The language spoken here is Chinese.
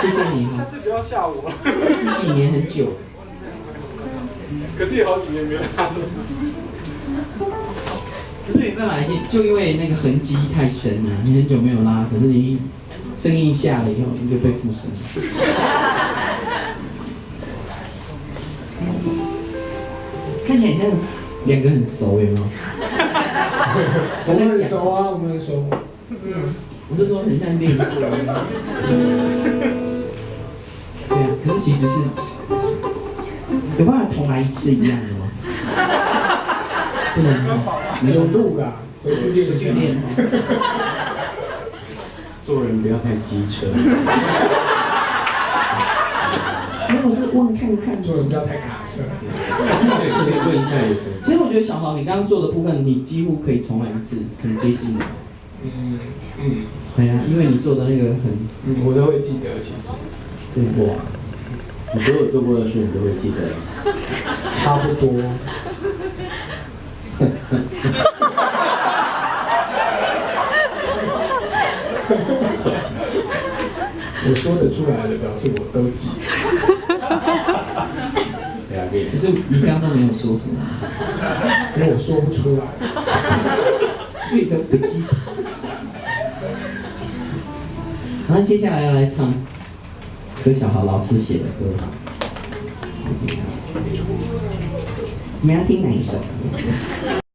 谢谢你下次不要吓我。十几年很久。可是也好几年没有拉了。可是没办法，就因为那个痕迹太深了，你很久没有拉，可是你声音下了以后，你就被附身了。看起来像两个很熟，有没有？我们很熟啊，我们很熟。我就说很像练过。对啊，可是其实是有办法重来一次一样的吗？不能吗？没有路啦，回去练一下。做人不要太机车。如果是问看，做人不要太卡车。可以问一下也可以。其实我觉得小豪你刚刚做的部分，你几乎可以重来一次，很接近的。对啊，因为你做的那个很，我都会记得，其实。对哇，你所有做过的事，你都会记得。差不多。我说得出来的，表示我都记。可是你刚刚没有说什么，因为我说不出来，所以都不记得。然后接下来要来唱柯小豪老师写的歌，你们要听哪一首？